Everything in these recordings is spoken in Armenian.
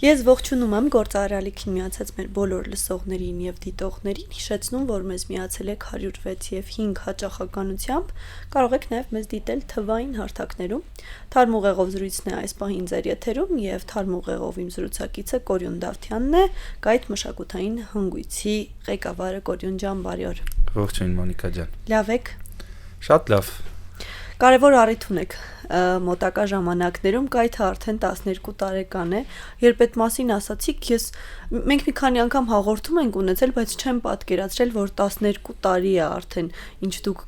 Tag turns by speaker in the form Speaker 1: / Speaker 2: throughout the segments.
Speaker 1: Ես ողջունում եմ գործարարալիքին միացած մեր բոլոր լսողներին եւ դիտողներին, հիշեցնում, որ մեզ միացել եք 106 եւ 5 հաճախականությամբ, կարող եք նաեւ մեզ դիտել թվային հարթակներում։ Թարմ ուղեղով զրույցն է այս պահին ձեր եթերում եւ թարմ ուղեղով իմ զրուցակիցը Կորյուն Դավթյանն է, Գայթ մշակութային հնգույցի ղեկավարը Կորյուն ջան, բարի օր։
Speaker 2: Ողջույն Մոնիկա ջան։
Speaker 1: Լավ եք։
Speaker 2: Շատ լավ։
Speaker 1: Կարևոր առիթ ունեք մոտակա ժամանակներում, Գայթը արդեն 12 տարեկան է, երբ այդ մասին ասացիք, մենք մի քանի անգամ հաղորդում ենք ունեցել, բայց չեմ պատկերացրել, որ 12 տարի է արդեն, ինչ դուք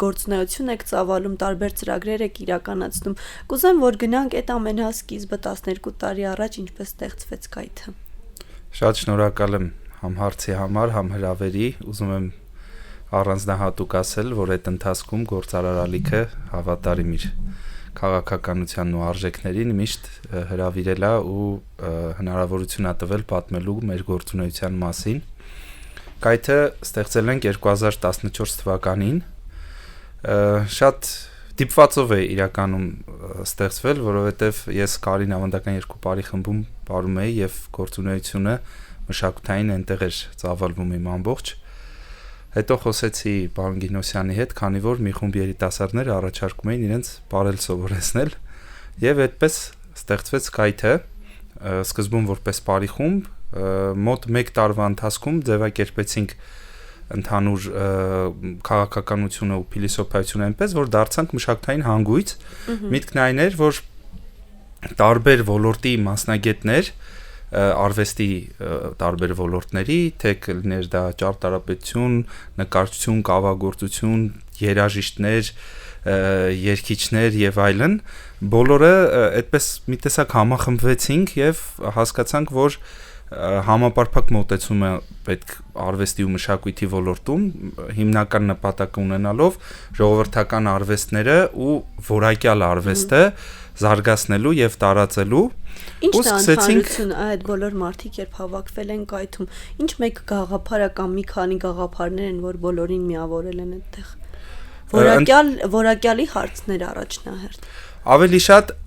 Speaker 1: գործունեություն եք ծավալում, տարբեր ծրագրեր եք իրականացնում, կուզեմ, որ գնանք այդ ամենասկիզբը 12 տարի առաջ ինչպես ստեղծվեց Գայթը։
Speaker 2: Շատ շնորհակալ եմ համ հարցի համար, համ հրավերի, ուզում եմ առանձնահատուկ ասել, որ այդ ընթացքում գործարարալիքը հավատարիմ իր քաղաքականությանն ու արժեքներին միշտ հրավիրել է ու հնարավորություն է տվել պատմելու մեր գործունեության մասին։ Գայթը ստեղծել ենք 2014 թվականին, շատ դիպվածով է իրականում ստեղծվել, որովհետև ես Կարին ավանդական երկու բարի խմբում ապրում էի եւ գործունեությունը մշակութային այնտեղ էր ծավալվում իմ ամբողջ։ Հետո խոսեցի պարոն Գինոսյանի հետ, քանի որ մի խումբ երիտասարդներ առաջարկում էին իրենց բարել սովորեցնել եւ այդպես ստեղծվեց Գայթը, սկզբում որպես բարի խումբ, մոտ 1 տարվա ընթացքում ձևակերպեցինք ընդհանուր քաղաքականությունը ու փիլիսոփայությունը այնպես, որ դարձանք մշակութային հանգույց։ Միտքն այն էր, որ տարբեր ոլորտի մասնագետներ արվեստի տարբեր ոլորտների, թե կլիներ դա ճարտարապետություն, նկարչություն, կավագործություն, երաժիշտներ, երգիչներ եւ այլն, բոլորը այդպես մի տեսակ համախմբվեցինք եւ հասկացանք, որ համապարփակ մոտեցում է պետք արվեստի ու մշակույթի ոլորտում, հիմնական նպատակ ունենալով ժողովրդական արվեստները ու որակյալ արվեստը զարգացնելու եւ տարածելու։
Speaker 1: Ինչ է ընդհանրությունը այդ բոլոր մարդիկ երբ հավաքվել են Գայթում, ինչ մեկ գաղափար կամ մի քանի գաղափարներ են, որ բոլորին միավորել են այդտեղ։ Որակյալի հարցներ առաջնահերթ։
Speaker 2: Ավելի շատ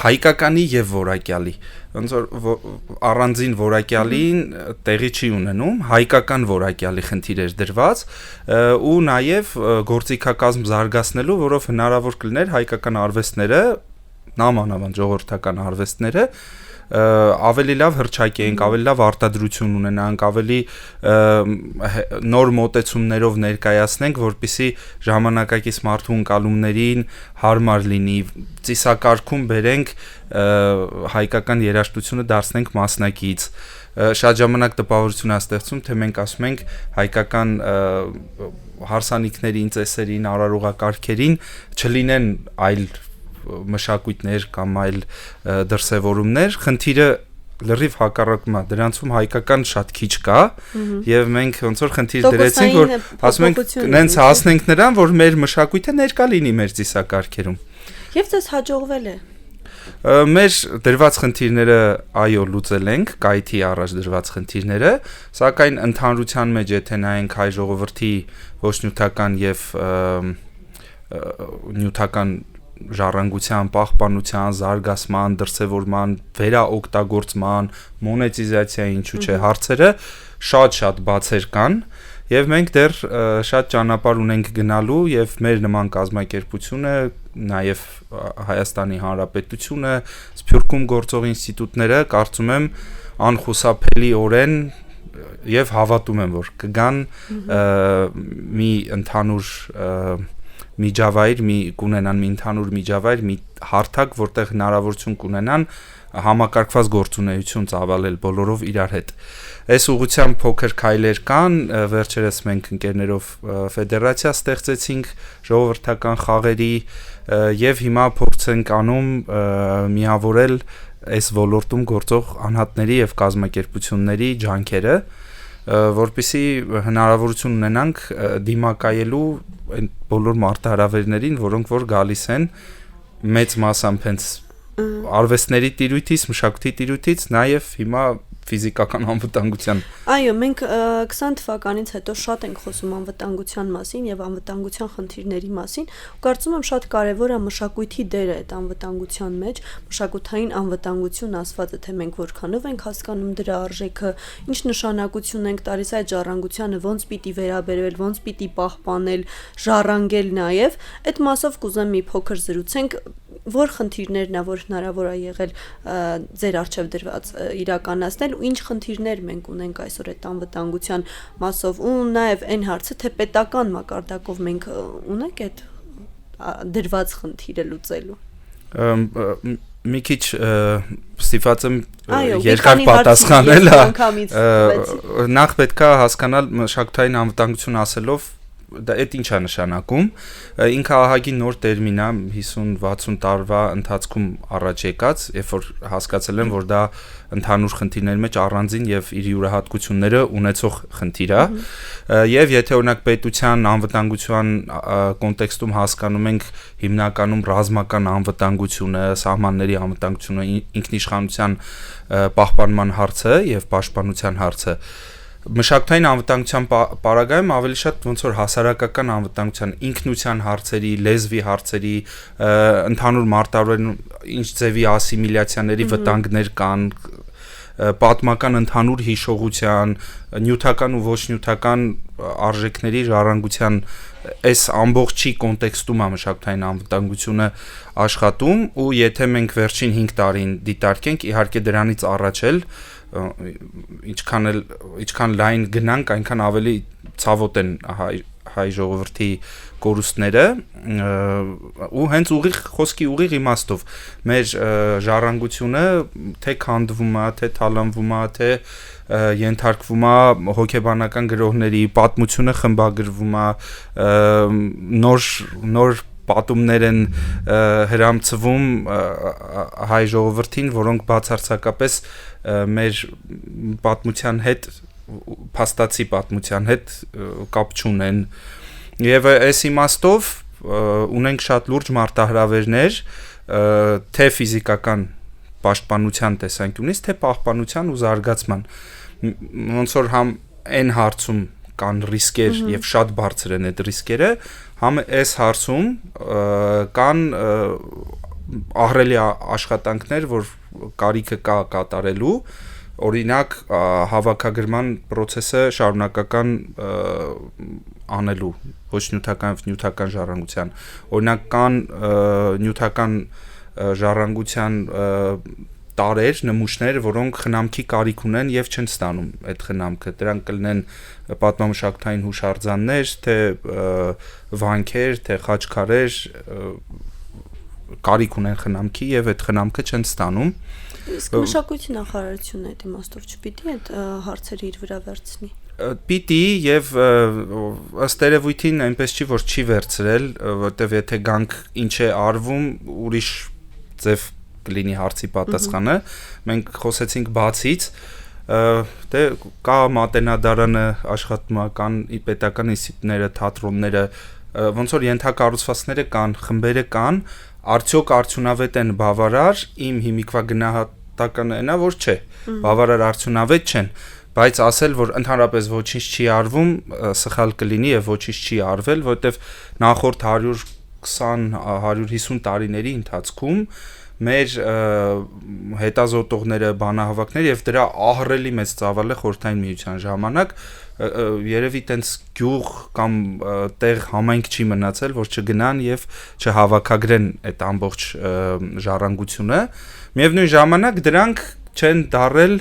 Speaker 2: հայկականի եւ որակյալի, ոնց որ առանձին որակյալին տեղի չի ունենում, հայկական որակյալի խնդիր էր դրված ու նաեւ գործիքակազմ զարգացնելու, որով հնարավոր կլիներ հայկական արվեստները, նամանավանդ ժողովրդական արվեստները ավելի լավ հռչակենք, ավելի լավ արտադրություն ունենանք, ավելի նոր մոտեցումներով ներկայացնենք, որպեսզի ժամանակակից մարդու ընկալումներին հարմար լինի, ծիսակարգում բերենք հայկական երաժշտությունը դարձնենք մասնակից։ Շատ ժամանակ տպավորություն է ստեղծում, թե մենք ասում ենք հայկական հարսանիքներին, ծեսերին, արարողակարգերին չլինեն այլ մշակույթներ կամ այլ դրսևորումներ, խնդիրը լրիվ հակառակն է, դրանցում հայկական շատ քիչ կա եւ մենք ոնց որ խնդիր դրեցինք, որ ասում ենք նենց հասնենք նրան, որ մեր մշակույթը ներկա լինի մեր ծիսակարգերում։
Speaker 1: Եվ դες հաջողվել է։
Speaker 2: Մեր դրված խնդիրները այո լուծել ենք, Գայթի առաջ դրված խնդիրները, սակայն ընդհանրության մեջ եթե նայենք հայ ժողովրդի ոչ նյութական եւ նյութական ժառանգության, պահպանության, զարգացման, դրսևորման, վերաօգտագործման, մոնետիզացիայի ինչու՞ չէ հարցերը շատ բացեր կան եւ մենք դեռ շատ ճանապարհ ունենք գնալու եւ մեր նման կազմակերպությունը, նաեւ Հայաստանի Հանրապետությունը, Սփյուռքում գործող ինստիտուտները կարծում եմ անխուսափելիորեն եւ հավատում եմ, որ կգան մի ընդհանուր միջավայր, կունենան մի ընդհանուր միջավայր, մի հարթակ, որտեղ հնարավորություն կունենան համակարգված գործունեություն ծավալել բոլորով իրար հետ։ Այս ուղղությամբ փոքր քայլեր կան, վերջերս մենք ընկերներով ֆեդերացիա ստեղծեցինք ժողովրդական խաղերի եւ հիմա փորձ ենք անում միավորել այս ոլորտում գործող անհատների եւ կազմակերպությունների ջանքերը, որպեսզի հնարավորություն ունենանք դիմակայելու այն բոլոր մարտահրավերներին, որոնք որ գալիս են մեծ մասամբ հենց արվեստների տիրույթից, մշակույթի տիրույթից, նաև հիմա ֆիզիկական անվտանգության։
Speaker 1: Այո, մենք 20 թվականից հետո շատ ենք խոսում անվտանգության մասին եւ անվտանգության խնդիրների մասին, ու կարծում եմ շատ կարեւոր է մշակույթի դերը այդ անվտանգության մեջ, մշակութային անվտանգություն ասվածը, թե մենք որքանով ենք հասկանում դրա արժեքը, ինչ նշանակություն ենք տալիս այդ ժառանգությանը, ոնց պիտի վերաբերվել, ոնց պիտի պահպանել, ժառանգել նաեւ, այդ մասով կուզեմ մի փոքր զրուցենք, որ խնդիրներն է, որ հնարավոր է եղել ձեր արժեվ դրված իրականացնել ու ինչ խնդիրներ մենք ունենք այսօր այդ անվտանգության մասով ու նաև այն հարցը թե պետական մակարդակով մենք ունենք այդ դրված խնդիրը լուծելու
Speaker 2: մի քիչ ստիպված եմ երկար պատասխանել նախ պետք է հասկանալ մշակութային անվտանգություն ասելով դա այդ ինչ է նշանակում ինքը ահագին նոր տերմին է 50-60 տարվա ընթացքում առաջ եկած երբ որ հասկացել եմ որ դա ընդհանուր խնդիրների մեջ առանձին եւ իր յուրահատկությունները ունեցող խնդիր է եւ եթե օրինակ պետության անվտանգության կոնտեքստում հասկանում ենք հիմնականում ռազմական անվտանգությունը սահմանների անվտանգությունը ինքնիշխանության պահպանման հարցը եւ պաշտպանության հարցը մշակութային անվտանգության պարագայում ավելի շատ ոնց որ հասարակական անվտանգության ինքնության հարցերի, լեզվի հարցերի, ընդհանուր մարտավարության ինչ ձևի ասիմիլյացիաների վտանգներ կան, պատմական ընդհանուր հիշողության, նյութական ու ոչ նյութական արժեքների ժառանգության այս ամբողջի կոնտեքստում է մշակութային անվտանգությունը աշխատում ու եթե մենք վերջին 5 տարին դիտարկենք, իհարկե դրանից առաջ էլ ինչքան լայն գնանք, այնքան ավելի ցավոտ են հայ ժողովրդի կորուստները ու հենց ուղիղ խոսքի ուղիղ իմաստով մեր ժառանգությունը թե քանդվում է, թե թալանվում է, թե ենթարկվում է հոգեբանական գրողների պատմությունը խմբագրվում է նոր պատումներ են հրամցվում հայ ժողովրդին, որոնք բացարձակապես մեր պատմության հետ փաստացի պատմության հետ կապ չունեն եւ այս իմաստով ունենք շատ լուրջ մարտահրավերներ թե ֆիզիկական պաշտպանության տեսանկյունից թե պահպանության ու զարգացման ոնց որ համ այն հարցում կան ռիսկեր եւ շատ բարձր են այդ ռիսկերը համ այս հարցում կան ահռելի աշխատանքներ որ կարիքը կա կատարելու օրինակ հավաքագրման process-ը շարունակական անելու ոչ նյութական եւ նյութական ժառանգության օրինակ կան նյութական ժառանգության տարեր, նմուշներ, որոնք խնամքի կարիք ունեն եւ չեն ստանում այդ խնամքը։ Դրանք կլինեն պատմամշակութային հուշարձաններ, թե վանքեր, թե խաչքարեր, կարիք ունեն խնամքի եւ այդ խնամքը չեն ստանում։
Speaker 1: Իսկ մշակույթի նախարարությունը այդ իմաստով չպիտի այդ հարցերը իր վրա վերցնի։
Speaker 2: Պիտի եւ ըստ երևույթին այնպես չի որ չի վերցրել, որտեվ եթե գանք ինչ է արվում, ուրիշ ձև կլինի հարցի պատասխանը, մենք խոսեցինք բացից, դե կա մատենադարանը աշխատում կան պետական ինստիտուտները, թատրոնները, ոնց որ ենթակառուցվածքները կան, խմբերը կան, արդյոք արդյունավետ են բավարար, իմ հիմիկվա գնահատականը այնա որ չէ, բավարար արդյունավետ չեն, բայց ասել որ ընդհանրապես ոչինչ չի արվում, սխալ կլինի եւ ոչինչ չի արվել, որտեվ նախորդ 120-150 տարիների ընթացքում մեր հետազոտողները, բանահավաքները եւ դրա ահռելի մեծ ծավալը խորհրդային միության ժամանակ երևի տենց գյուղ կամ տեղ համայնք չի մնացել, որ չգնան եւ չհավաքագրեն այդ ամբողջ ժառանգությունը։ Միևնույն ժամանակ դրանք չեն դարել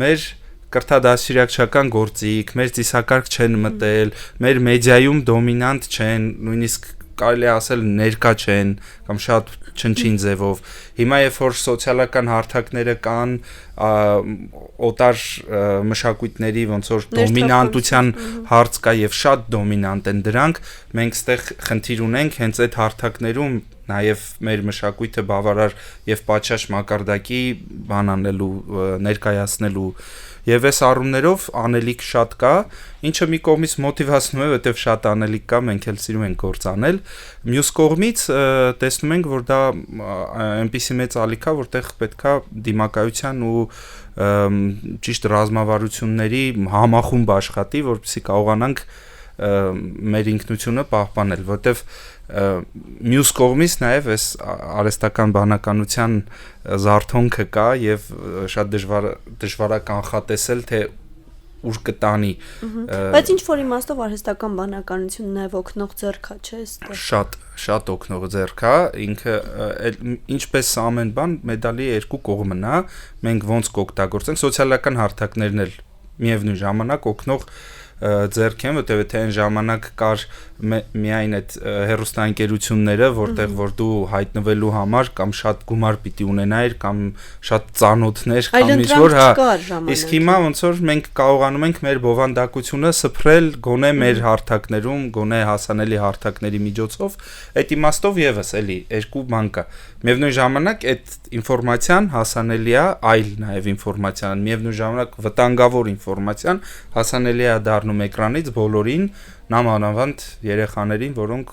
Speaker 2: մեր կրթադասիրակչական գործիք, մեր ծիսակարգ չեն մտել, մեր մեդիայում դոմինանտ չեն, նույնիսկ կարելի է ասել ներկա չեն կամ շատ չնչին ձևով։ Հիմա երբ որ սոցիալական հարթակները կան, օտար մշակույթների ոնց որ դոմինանտության հարց կա եւ շատ դոմինանտ են դրանք, մենք ստեղ խնդիր ունենք հենց այդ հարթակներում նաեւ մեր մշակույթը բավարար եւ պատշաճ մակարդակի բան անելու, ներկայացնելու եւ այս առումներով անելիք շատ կա, ինչը մի կողմից մոտիվացնում է, որովհետեւ շատ անելիք կա, մենք էլ սիրում ենք գործ անել։ Մյուս կողմից տեսնում ենք, որ դա այնպիսի մեծ ալիք է, որտեղ պետքա դիմակայության ու ճիշտ ռազմավարությունների համախումբ աշխատի, որպեսզի կարողանանք մեր ինքնությունը պահպանել, որտեվ մյուս կողմից նաև այս արհեստական բանականության զարթոնքը կա եւ շատ դժվար է կանխատեսել, թե ուր կտանի։
Speaker 1: Բայց ինչ որ իմաստով արհեստական բանականությունը նաև օգնող ձեռք է, չէ՞, այստեղ։ Շատ
Speaker 2: օգնող ձեռք է, ինքը ինչպես ամեն բան մեդալի երկու կողմն է, մենք ոնց կօգտագործենք, սոցիալական հարթակներն էլ միևնույն ժամանակ օգնող ձեռք են, որտեղ թե այն ժամանակ կար միայն այդ հեռուստաընկերությունները, որտեղ որ դու հայտնվելու համար կամ շատ գումար պիտի ունենայիր, կամ շատ ծանոթներ, կամ ինչ-որ, իսկ հիմա ոնց որ մենք կարողանում ենք մեր բովանդակությունը սփռել գոնե մեր հարթակներում, գոնե հասանելի հարթակների միջոցով, այդ իմաստով եւս էլի երկու բան կա։ Միևնույն ժամանակ այդ ինֆորմացիան հասանելի է, այլ նաև ինֆորմացիան, միևնույն ժամանակ վտանգավոր ինֆորմացիան հասանելի է դառնում էկրանից բոլորին, նամանավանդ երեխաներին, որոնք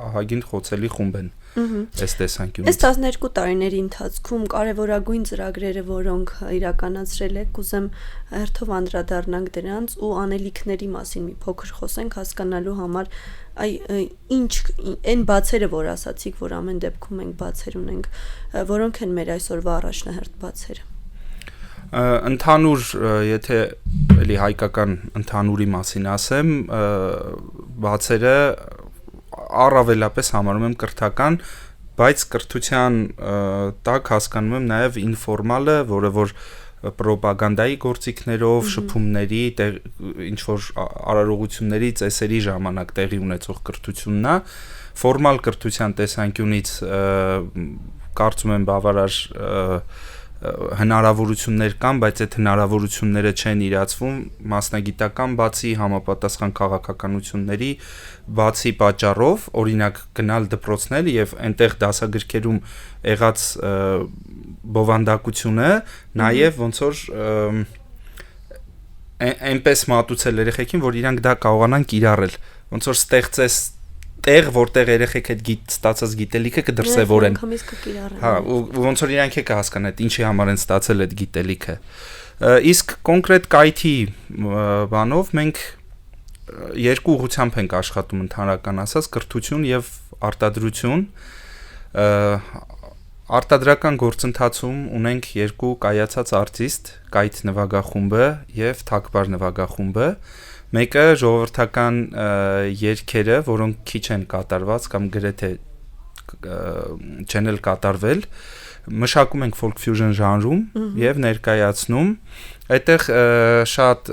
Speaker 2: ահագին խոցելի խումբ են այս տեսանկյունից։
Speaker 1: Այս 12 տարիների ընթացքում կարևորագույն ծրագրերը, որոնք իրականացրել եք, կուզեմ հերթով անդրադառնանք դրանց ու անելիքների մասին մի փոքր խոսենք, հասկանալու համար ինչ այն բացերը, որ ասացիք, որ ամեն դեպքում մենք բացեր ունենք, որոնք են մեր այսօրվա առաջնահերթ բացերը։
Speaker 2: Ընդհանուր, եթե էլի հայկական ընդհանուրի մասին ասեմ, բացերը առավելապես համարում եմ կրթական, բայց կրթության տակ հասկանում եմ նաև ինֆորմալը, որը որ պրոպագանդայի գործիքներով, շփումների, ինչ որ արարողությունների ծեսերի ժամանակ տեղի ունեցող կրթությունն է, ֆորմալ կրթության տեսանկյունից կարծում եմ բավարար հնարավորություններ կան, բայց այդ հնարավորությունները չեն իրացվում մասնագիտական բացի համապատասխան քաղաքականությունների բացի պատճառով, օրինակ գնալ դպրոցնել եւ այնտեղ դասագրքերում եղած բովանդակությունը նաեւ ոնց որ այնպես մատուցել երեխեքին, որ իրանք դա կարողանան կիրառել, ոնց որ ստեղծես տեղ, որտեղ երեխեք այդ ստացած գիտելիքը կդրսևորեն։ Հա, ու ոնց որ իրանք է կհասկանան, այդ ինչի համար են ստացել այդ գիտելիքը։ Իսկ կոնկրետ կայքի բանով մենք երկու ուղղությամբ ենք աշխատում ընդհանրական ասած, կրթություն եւ արտադրություն։ Արտադրական գործընթացում ունենք երկու կայացած արտիստ, Կայթ նվագախումբը եւ Թակբար նվագախումբը։ Մեկը ժողովրդական երգերը, որոնք քիչ են կատարված կամ գրեթե չեն էլ կատարվել, մշակում ենք folk fusion ժանրում եւ ներկայացնում։ Այդտեղ շատ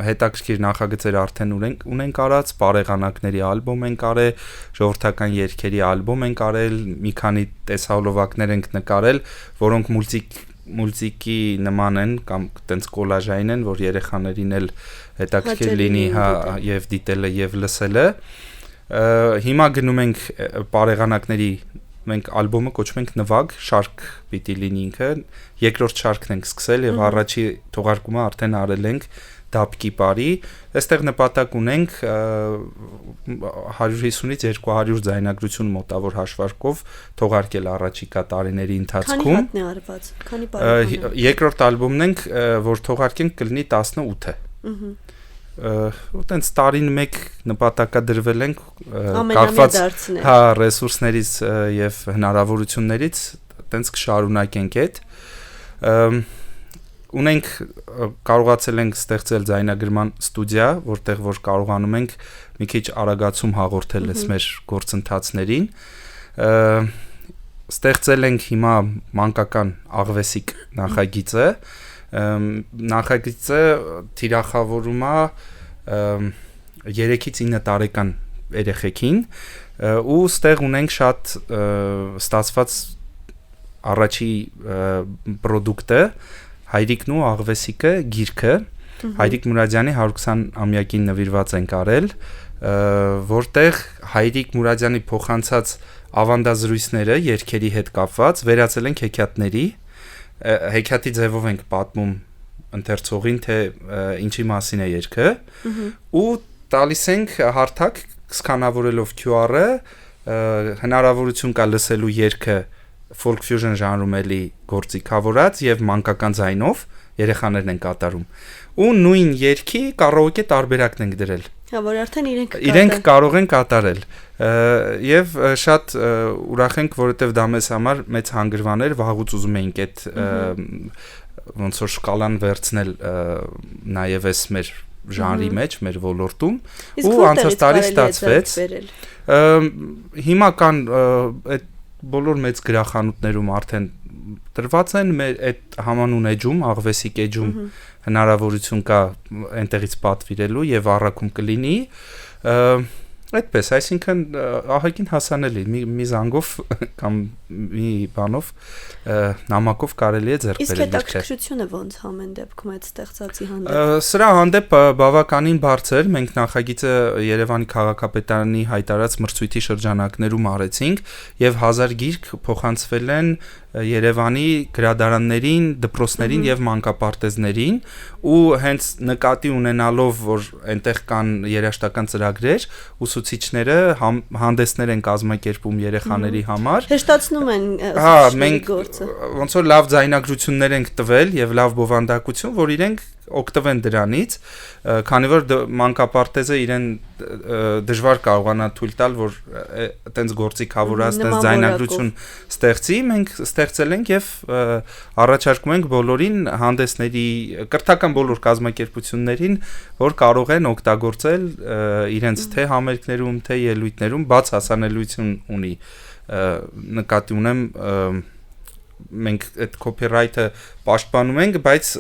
Speaker 2: հետաքրքիր նախագծեր արդեն ունենք արած, բարեղանակների ալբոմ ենք արել, ժողովրդական երգերի ալբոմ ենք արել, մի քանի տեսահոլովակներ ենք նկարել, որոնք մուլտիկի նման են կամ տենց կոլաժային են, որ երեխաներին էլ հետաքրքիր լինի, հա, եւ դիտելը եւ լսելը։ Հիմա գնում ենք բարեղանակների, մենք ալբոմը կոչում ենք Նվագ, շարք պիտի լինի ինքը, երկրորդ շարքն ենք սկսել եւ առաջի թողարկումը արդեն արել ենք դապկի բարի, այստեղ նպատակ ունենք 150-ից 200 ձայնագրություն մոտավոր հաշվարկով թողարկել առաջիկա տարիների ընթացքում։
Speaker 1: Քանի հատ է արված, քանի բարի։
Speaker 2: Երկրորդ ալբոմն ենք, որ թողարկենք կլինի 18-ը։ Ու տենց տարին մեկ նպատակադրվել ենք կախված հա ռեսուրսներից եւ հնարավորություններից տենց կշարունակենք այդ ունենք կարողացել ենք ստեղծել ձայնագրման ստուդիա, որտեղ որ կարողանում ենք մի քիչ արագացում հաղորդել այս մեր գործընթացներին։ Ստեղծել ենք հիմա մանկական աղվեսիկ նախագիծը։ Նախագիծը թիրախավորում է 3-ից 9 տարեկան երեխեքին ու ստեղ ունենք շատ ստացված առաջի պրոդուկտը Հայրիկն ու աղվեսիկը գիրքը Հայրիկ Մուրադյանի 120-ամյակին նվիրված ենք արել, որտեղ Հայրիկ Մուրադյանի փոխանցած ավանդազրույցները երգերի հետ կապված վերածել ենք հեքիաթների, հեքիաթի ձևով ենք պատմում ընթերցողին թե ինչի մասին է երգը ու տալիս ենք հարթակ սկանավորելով QR-ը հնարավորություն կա լսելու երգը folk fusion ժանրում էլի գործիքավորած եւ մանկական ձայնով երեխաներն են կատարում ու նույն երգի կարաոկե տարբերակն ենք դրել
Speaker 1: հա որ արդեն
Speaker 2: իրենք կարող են կատարել եւ շատ ուրախ ենք որովհետեւ դա մեզ համար մեծ հանգրվան էր վաղուց ուզում էինք այդ ոնց որ շկալան վերցնել նաեւ էս մեր ժանրի մեջ մեր ոլորտում ու անցած տարի ստացվեց հիմա կան այդ բոլոր մեծ գրախանութներում արդեն տրված են մեր այդ համանուն էջում աղվեսիկ էջում հնարավորություն կա այնտեղից պատվիրելու եւ առաքում կլինի այդպես այսինքն ահագին հասանելի մի զանգով կամ մի բանով նամակով կարելի է ձեռք բերել
Speaker 1: իսկ հետաքրքրությունը ոնց համեն դեպքում այդ ստեղծածի հանդեպ
Speaker 2: սրա հանդեպ բավականին բարձր մենք նախագիծը Երևանի քաղաքապետարանի հայտարարած մրցույթի շրջանակներում արեցինք եւ 1000 գիրք փոխանցվել են Երևանի գրադարաններին, դպրոցներին եւ մանկապարտեզներին ու հենց նկատի ունենալով որ այնտեղ կան երաժշտական ծրագրեր ուսուցիչները հանդեսներ են կազմակերպում երեխաների համար
Speaker 1: հեշտացնում են
Speaker 2: մենք ոնց որ լավ ձայնագրություններ ենք տվել եւ լավ բովանդակություն որ իրենք օգտվեն դրանից քանի որ մանկապարտեզը իրեն դժվար կարողանա թույլ տալ որ այտենց գործիքավորած այտենց ձայնագրություն ստեղծի մենք ստեղծել ենք եւ առաջարկում ենք բոլորին հանդեսների կրթական բոլոր կազմակերպություններին որ կարող են օգտագործել իրենց թե համերգներում թե ելույթներում բաց հասանելիություն ունի նկատի ունեմ մենք այդ copyright-ը պաշտպանում ենք, բայց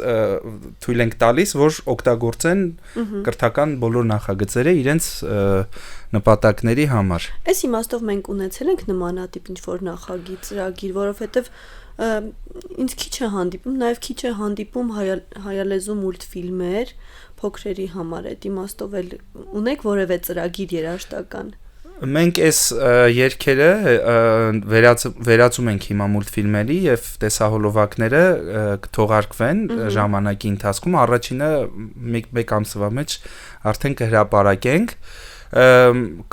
Speaker 2: թույլ ենք տալիս, որ օգտագործեն կրթական բոլոր նախագծերը իրենց նպատակների համար։
Speaker 1: Այս իմաստով մենք ունեցել ենք նմանատիպ ինչ-որ նախագիծ, ծրագիր, որովհետև ինձ քիչ է հանդիպում, նաև քիչ է հանդիպում հայալեզու մուլտֆիլմեր փոքրերի համար, այդ իմաստով էլ ունեք որևէ ծրագիր երաժշտական։
Speaker 2: Մենք այս երգերը վերածում ենք հիմա մուլտֆիլմերի եւ տեսահոլովակները կթողարկվեն ժամանակի ընթացքում առաջինը մեկ ամսվա մեջ արդեն կհրապարակենք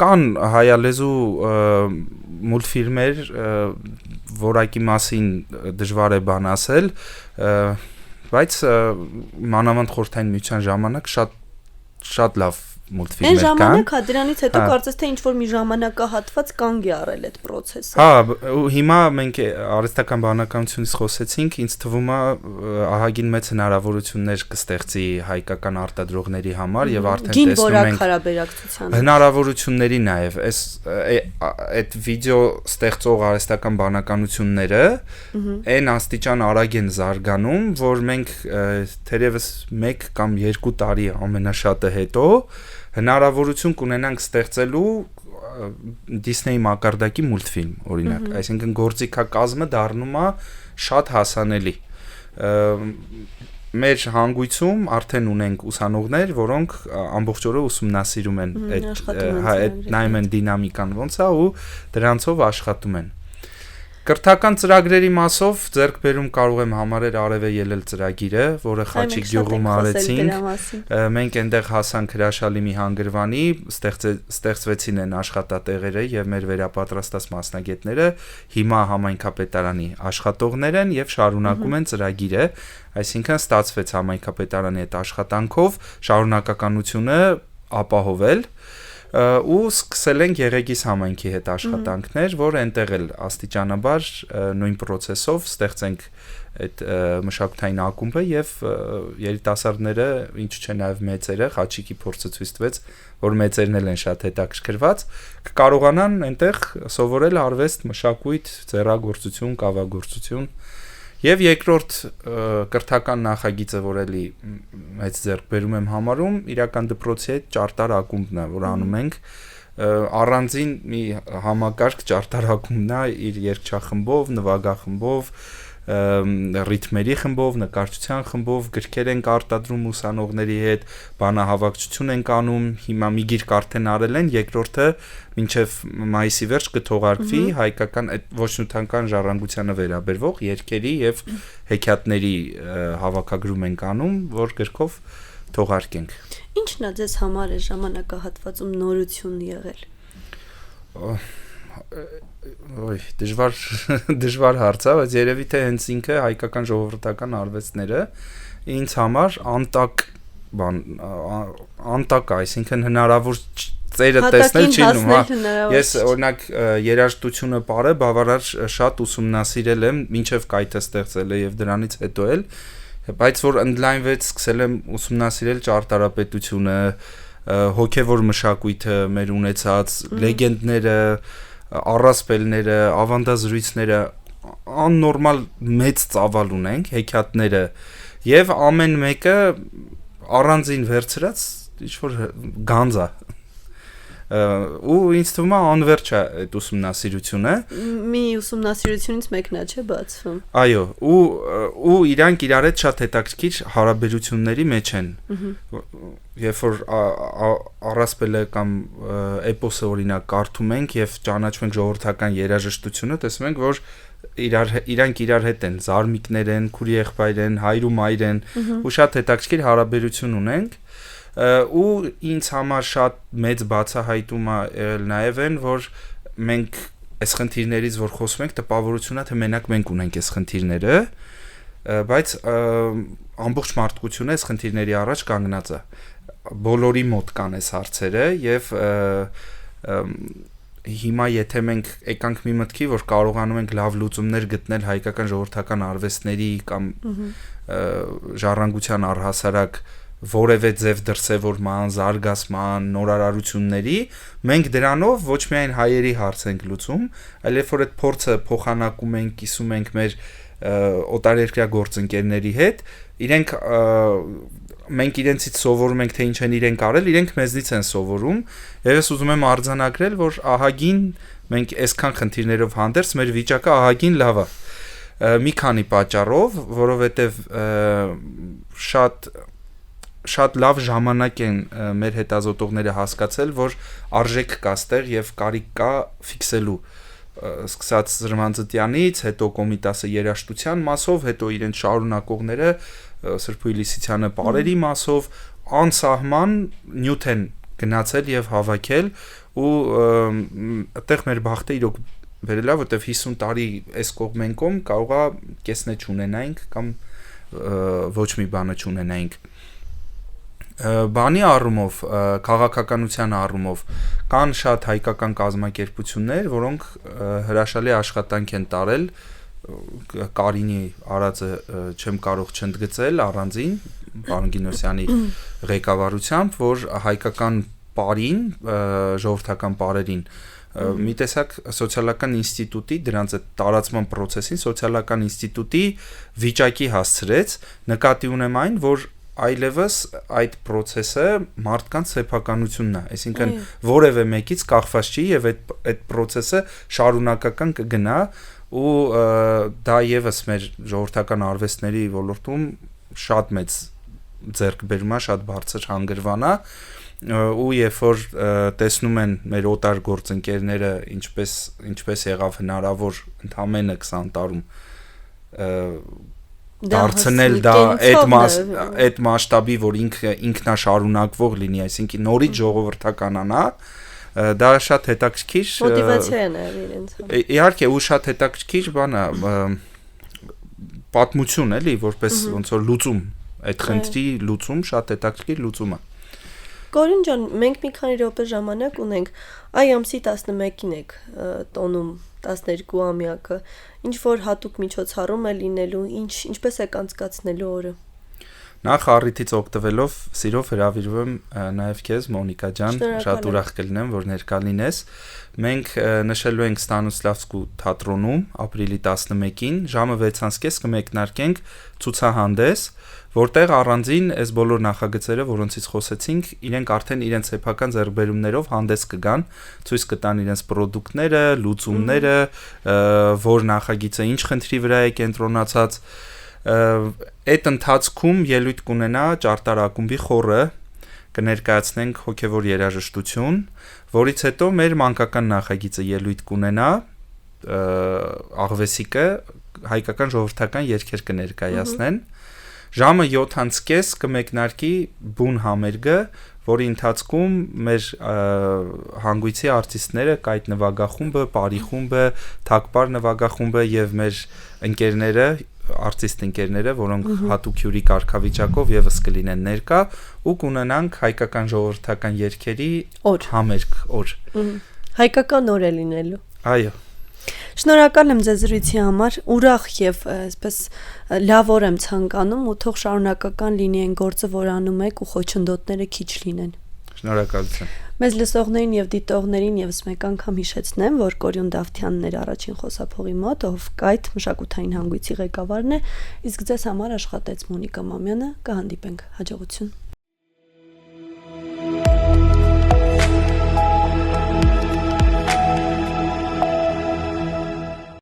Speaker 2: կան հայալեզու մուլտֆիլմեր որակի մասին դժվար է բան ասել բայց մանավանդ խորհրդային միության ժամանակ շատ լավ մուլտֆիլմեր կան։
Speaker 1: Այն ժամանակ հա դրանից հետո կարծես թե ինչ-որ մի ժամանակահատված կանգ է առել այդ process-ը։
Speaker 2: Հա, հիմա մենք արհեստական բանականությունից խոսեցինք, ինձ թվում է ահագին մեծ հնարավորություններ կստեղծի հայկական արտադրողների համար եւ արդեն տեսնում ենք հնարավորությունների նաեւ այդ վիդեո ստեղծող արհեստական բանականությունները այն աստիճան արագ են զարգանում, որ մենք թերևս 1 կամ 2 տարի ամենաշատը հետո հնարավորություն կունենանք ստեղծելու Disney մակարդակի մուլտֆիլմ, օրինակ, այսինքն գործիքակազմը դառնում է շատ հասանելի։ Մեր հանգույցում արդեն ունենք ուսանողներ, որոնք ամբողջ օրը ուսումնասիրում են այդ նայում են դինամիկան ոնց է ու դրանցով աշխատում են։ Կրթական ծրագրերի մասով ձեռք բերում կարող եմ համարել Արև է ելել ծրագիրը, որը Խաչիկ գյուղում արեցինք։ Մենք այնտեղ հասանք հրաշալի մի հանգրվանի, ստեղծվեցին են աշխատատեղերը եւ մեր վերապատրաստած մասնագետները հիմա համայնքապետարանի աշխատողներ են եւ շարունակում են ծրագիրը, այսինքն ստացվեց համայնքապետարանի այդ աշխատանքով շարունակականությունը ապահովել ու սկսել ենք Եղեգիս համայնքի հետ աշխատանքներ, որ այնտեղ էլ աստիճանաբար նույն process-ով ստեղծենք այդ մշակութային ակումբը եւ երիտասարդները, ինչու՞ չէ նաեւ մեծերը, Խաչիկի փորձը ցույց տվեց, որ մեծերն էլ են շատ հետաքրքրված, կկարողանան այնտեղ սովորել արվեստ, մշակույթ, ձեռագործություն, կավագործություն Եվ երկրորդ կրթական նախագիծը, որ էլի մեծ ձեռքբերում եմ համարում, իրական դպրոցի հետ ճարտար ակումբն է, որ անում ենք առանձին մի համակարգ ճարտար ակումբն է իր երգչախմբով, նվագախմբով, ռիթմերի խմբով, նկարչության խմբով գրքեր ենք արտադրում ուսանողների հետ, բանահավաքչություն ենք անում, հիմա մի գիրք արդեն արել են, երկրորդը մինչև մայիսի վերջ կթողարկվի հայկական ոչ նյութական ժառանգությանը վերաբերվող երգերի եւ հեքիաթների հավաքագրում ենք անում, որ գրքով թողարկենք։
Speaker 1: Ինչն է ձեզ համար այս ժամանակահատվածում նորություն եղել։
Speaker 2: Դժվար հարց է, բայց երևի թե հենց ինքը հայկական ժողովրդական արվեստները ինձ համար անտակ, այսինքն հնարավոր ծերը տեսնել չի լինում, ես օրինակ երաժշտությունը բարը բավարար շատ ուսումնասիրել եմ, մինչև կայքը ստեղծել եւ դրանից հետո էլ, բայց որ ընդլայնվեց, սկսել եմ ուսումնասիրել ճարտարապետությունը, հոգևոր մշակույթը, մեր ունեցած լեգենդները, առասպելները, ավանդազրույցները, աննորմալ մեծ ծավալ ունենք, հեքիաթները եւ ամեն մեկը առանձին վերցրած ինչ-որ գանձ է ու ինձ թվում է անվերջ է այդ ուսումնասիրությունը
Speaker 1: մի ուսումնասիրությունից մեկն է չէ բացվում
Speaker 2: այո ու իրանք իրար հետ շատ հետաքրքիր հարաբերությունների մեջ են երբ որ առասպելը կամ էպոսը օրինակ կարդում ենք եւ ճանաչում ենք ժողովրդական երաժշտությունը տեսնում ենք որ իրանք իրար հետ են զարմիկներ են քուրի եղբայր են հայր ու մայր են ու շատ հետաքրքիր հարաբերություն ունենք ու ինձ համար շատ մեծ բացահայտում է եղել նաև այն որ մենք այս խնդիրներից որ խոսում ենք տպավորությունն է թե մենակ մենք ունենք այս խնդիրները բայց ամբողջ մարդկությունը այս խնդիրների առաջ կանգնած է բոլորի մոտ կան այս հարցերը եւ հիմա եթե մենք եկանք մի մտքի որ կարողանում ենք լավ լուծումներ գտնել հայկական ժողովրդական արվեստների կամ ժառանգության առհասարակ որևէ ձև դրսևորման, զարգացման, նորարարությունների, մենք դրանով ոչ միայն հայերի հարց ենք լուծում, այլ երբ որ այդ փորձը փոխանակում ենք, կիսում ենք մեր օտարերկրյա գործընկերների հետ, իրենք մենք իրենցից սովորում ենք թե ինչ են իրենք արել, իրենք մեզնից են սովորում, եւ ես ուզում եմ արձանագրել, որ ահագին մենք այսքան խնդիրներով հանդերձ մեր վիճակը ահագին լավ է։ Մի քանի պատճառով, որովհետեւ շատ լավ ժամանակ են մեր հետազոտողները հասկացել, որ արժեք կա ստեղ եւ կարիք կա ֆիքսելու սկսած Զրմանձտյանից, հետո Կոմիտասը երաժշտության մասով, հետո իրեն շարունակողները Սրբույր Լիսիցյանը պարերի մասով անսահման նյութ են գնացել եւ հավաքել ու այդտեղ մեր բախտը իրոք վերել է, որտեվ 50 տարի այս կողմեն կողմ կարողա կեսնե չունենայինք կամ ոչ մի բանը չունենայինք բանի առումով, քաղաքականության առումով կան շատ հայկական կազմակերպություններ, որոնք հրաշալի աշխատանք են տարել Կարինի արածը չեմ կարող չընդգծել առանձին պարոն Գինոսյանի ղեկավարությամբ, որ հայկական պարին, ժողովրդական պարերին մի տեսակ սոցիալական ինստիտուտի դրանց այդ տարածման process-ին սոցիալական ինստիտուտի վիճակի հասցրեց, նկատի ունեմ այն, որ այլևս այդ process-ը մարդկանց սեփականությունն է, այսինքն որևէ մեկից կախված չի եւ այդ process-ը շարունակական կգնա ու դա եւս մեր ժողովրդական արվեստների ոլորտում շատ մեծ ձեռքբերում է, շատ բարձր հանգրվան է ու երբ որ տեսնում են մեր օտար գործընկերները ինչպես եղավ հնարավոր ընդամենը 20 տարում դարձնել դա այդ մասշտաբի որ ինքնաշարունակվող լինի, այսինքն նորից ժողովրդականանա, դա շատ հետաքրքիր
Speaker 1: մոտիվացիա է նաև իրենց։
Speaker 2: Իհարկե ու շատ հետաքրքիր բան է պատմություն էլի, որպես ոնց որ լուծում, այդ խնդրի լուծում շատ հետաքրքիր լուծում է։
Speaker 1: Կորին ջան, մենք մի քանի րոպե ժամանակ ունենք, այ ամսի 11-ին եք տոնում 12-ամյակը, ինչ որ հատուկ միջոցառում է լինելու, ինչպես եք անցկացնելու օրը։
Speaker 2: Նախ առիթից օգտվելով սիրով հրավիրում եմ նաև քեզ Մոնիկա ջան, շատ ուրախ կլինեմ, որ ներկա լինես։ Մենք նշելու ենք Ստանիսլավսկու թատրոնում ապրիլի 11-ին ժամը 6:30 կմեկնարկենք ցուցահանդես, որտեղ առանձին այս բոլոր նախագծերը, որոնցից խոսեցինք, իրենք արդեն իրենց սեփական ձեռքբերումներով հանդես կգան, ցույց կտան իրենց պրոդուկտները, լուծումները, որ նախագիծը ինչ խնդրի վրա է կենտրոնացած։ Այդ ընթացքում ելույթ կունենա Ճարտար ակումբի խորը, կներկայացնենք հոգևոր երաժշտություն, որից հետո մեր մանկական նախագիծը ելույթ կունենա, աղվեսիկը հայկական ժողովրդական երգեր կներկայացնեն։ Ժամը 7:30 կմեկնարկի բուն համերգը, որի ընթացքում մեր հանգույցի արտիստները, Կայտ նվագախումբը, Պարի խումբը, Թակպար նվագախումբը եւ մեր ընկերները, արտիստ ընկերները, որոնք հատուկ հյուրի կարգավիճակով եւս կլինեն ներկա ու կունենանք հայկական ժողովրդական երգերի համերգ օր։
Speaker 1: Հայկական օր է լինելու։
Speaker 2: Այո։
Speaker 1: Շնորհակալ եմ ձեզ զրույցի համար, ուրախ եւ այսպես լավ օր եմ ցանկանում ու թող շարունակական լինի այն գործը, որ անում եք ու խոչընդոտները քիչ լինեն։
Speaker 2: Շնորհակալություն։
Speaker 1: Մեզ լսողներին եւ դիտողներին եւս մեկ անգամ հիշեցնեմ, որ Կորյուն Դավթյանն էր առաջին խոսափողի մոտ, ով Կայթ մշակութային հանգույցի ղեկավարն է, իսկ ձեզ համար աշխատեց Մոնիկա Մամյանը, կհանդիպենք հաջողություն։